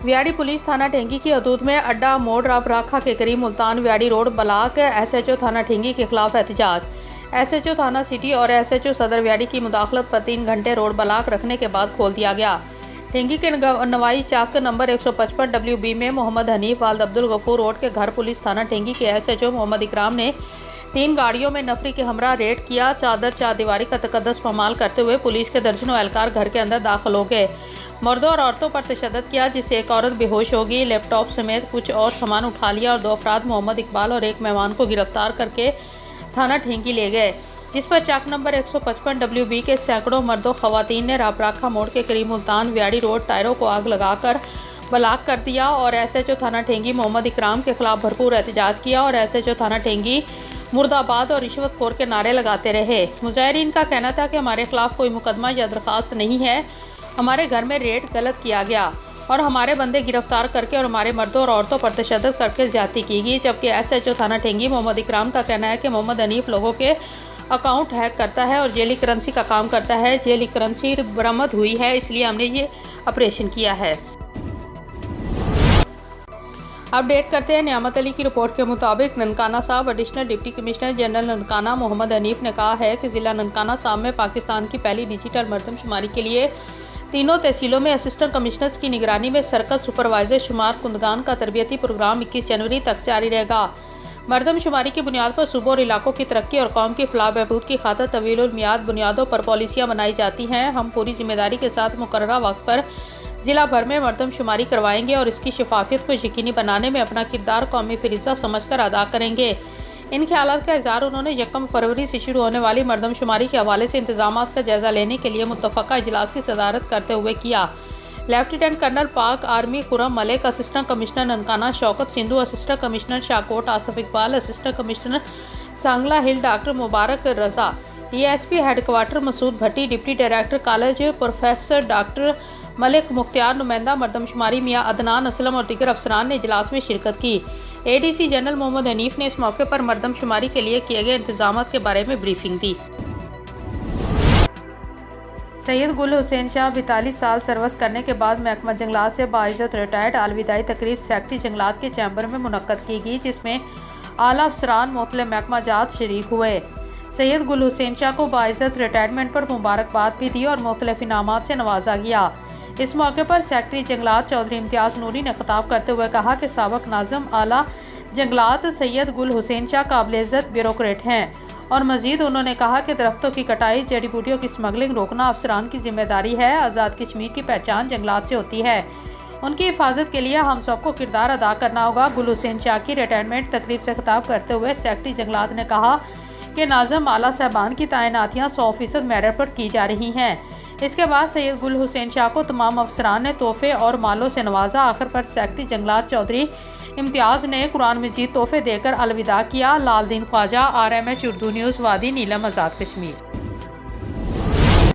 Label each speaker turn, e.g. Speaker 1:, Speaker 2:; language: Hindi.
Speaker 1: व्याड़ी पुलिस थाना ठेंगी की हदूद में अड्डा मोड़ राखा के करीब मुल्तान व्याड़ी रोड ब्लॉक SHO थाना ठेंगी के खिलाफ एहतजाज। SHO थाना सिटी और SHO सदर व्याड़ी की मुदाखलत पर 3 घंटे रोड ब्लॉक रखने के बाद खोल दिया गया। ठेंगी के नवाई चाक नंबर 155 WB में मोहम्मद हनीफ वाल्द अब्दुल गफूर रोड के घर पुलिस थाना ठेंगी के SHO मोहम्मद इकराम ने 3 गाड़ियों में नफरी के हमरा रेड किया। चार दीवारी का तकद्दस पमाल करते हुए पुलिस के दर्जनों एहलकार घर के अंदर दाखिल हो गए। मर्दों और औरतों पर तशद्दुद किया, जिससे एक औरत बेहोश हो गई। लैपटॉप समेत कुछ और सामान उठा लिया और 2 अफराद मोहम्मद इकबाल और एक मेहमान को गिरफ्तार करके थाना ठेंगी ले गए, जिस पर चाक नंबर 155 WB के सैकड़ों मर्दों खवातीन ने राबराखा मोड़ के करीब मुल्तान व्याड़ी रोड टायरों को आग लगाकर ब्लॉक कर दिया और SHO थाना ठेंगी मोहम्मद इकराम के खिलाफ भरपूर एहतजाज किया और SHO थाना ठेंगी मुर्दाबाद और रिश्वतखोर के नारे लगाते रहे। मुजाहिरीन का कहना था कि हमारे खिलाफ कोई मुकदमा या दरख्वास्त नहीं है, हमारे घर में रेड गलत किया गया और हमारे बंदे गिरफ्तार करके और हमारे मर्दों और औरतों पर तशद्दुद करके ज्यादती की गई। जबकि SHO थाना ठेंगी मोहम्मद इकराम का कहना है कि मोहम्मद हनीफ लोगों के अकाउंट हैक करता है और जेली करेंसी का काम करता है। जेली करेंसी बरामद हुई है, इसलिए हमने ये ऑपरेशन किया है। अपडेट करते हैं नियामत अली की रिपोर्ट के मुताबिक Nankana Sahib additional deputy commissioner general Nankana Mohammad Hanif ने कहा है कि ज़िला ननकाना साहब में पाकिस्तान की पहली डिजिटल मरदमशुमारी के लिए तीनों तहसीलों में असिस्टेंट कमिश्नर्स की निगरानी में सर्कल सुपरवाइजर शुमार कुंदगान का तरबियती प्रोग्राम 21 जनवरी तक जारी रहेगा। मरदमशुमारी की बुनियाद पर सूबों और इलाकों की तरक्की और कौम की फलाह बहबूद की खातिर तवीलुल मियाद बुनियादों पर पॉलिसियाँ बनाई जाती हैं। हम पूरी जिम्मेदारी के साथ मुकर्ररा वक्त पर ज़िला भर में मरदमशुमारी करवाएंगे और इसकी शफाफियत को यकीनी बनाने में अपना किरदार कौमी फ़रीज़ा समझकर अदा करेंगे। इन ख्यालात का इज़हार उन्होंने 1 फरवरी से शुरू होने वाली मरदमशुमारी के हवाले से इंतजामात का जायज़ा लेने के लिए मुत्तफ़क़ा इजलास की सदारत करते हुए किया। Lieutenant colonel Pak army Khurram Malik, assistant commissioner Nankana Shaukat Sindhu, assistant commissioner Shahkot Asif Iqbal, assistant commissioner Sangla Hill doctor Mubarak Raza, DSP headquarter Masood Bhatti, deputy director college professor doctor Malik Mukhtiar, नुमाइंदा मरदमशुमारी मियाँ अदनान असलम और दीगर अफसरान ने इजलास में शिरकत की। ADC जनरल मोहम्मद हनीफ ने इस मौके पर मरदमशुमारी के लिए किए गए इंतजाम के बारे में ब्रीफिंग दी। सैयद गुल हुसैन शाह 42 साल सर्विस करने के बाद महकमा जंगलात से बाइज़्ज़त रिटायर्ड अलविदाई तकरीब सेक्रेटरी जंगलात के चैम्बर में मुनक्कद की गई, जिसमें आला अफसरान मोतले महकमा जात शरीक हुए। सैयद गुल हुसैन शाह को बाइज़्ज़त रिटायरमेंट पर मुबारकबाद भी दी और मुख्तलिफ इनामात से नवाजा गया। इस मौके पर सेक्रेटरी जंगलात चौधरी इम्तियाज़ नूरी ने खिताब करते हुए कहा कि साबिक़ नाज़िम आला जंगलात सैयद गुल हुसैन शाह काबिल इज़्ज़त ब्यूरोक्रेट हैं और मज़ीद उन्होंने कहा कि दरख्तों की कटाई, जड़ी बूटियों की स्मगलिंग रोकना अफसरान की जिम्मेदारी है। आज़ाद कश्मीर की पहचान जंगलात से होती है, उनकी हिफाजत के लिए हम सबको किरदार अदा करना होगा। गुल हुसैन शाह की रिटायरमेंट तकरीब से खिताब करते हुए सेक्रेटरी जंगलात ने कहा कि नाज़िम आला साहबान की तैनातियाँ 100% मेरिट पर की जा रही हैं। इसके बाद सैयद गुल हुसैन शाह को तमाम अफसरान ने तोहफे और मालों से नवाजा। आखिर पर सेक्रेटरी जंगलात चौधरी इम्तियाज़ ने कुरान मजीद तोहफे देकर अलविदा किया। लालदीन ख्वाजा, RMH उर्दू न्यूज़, वादी नीलम, आज़ाद कश्मीर।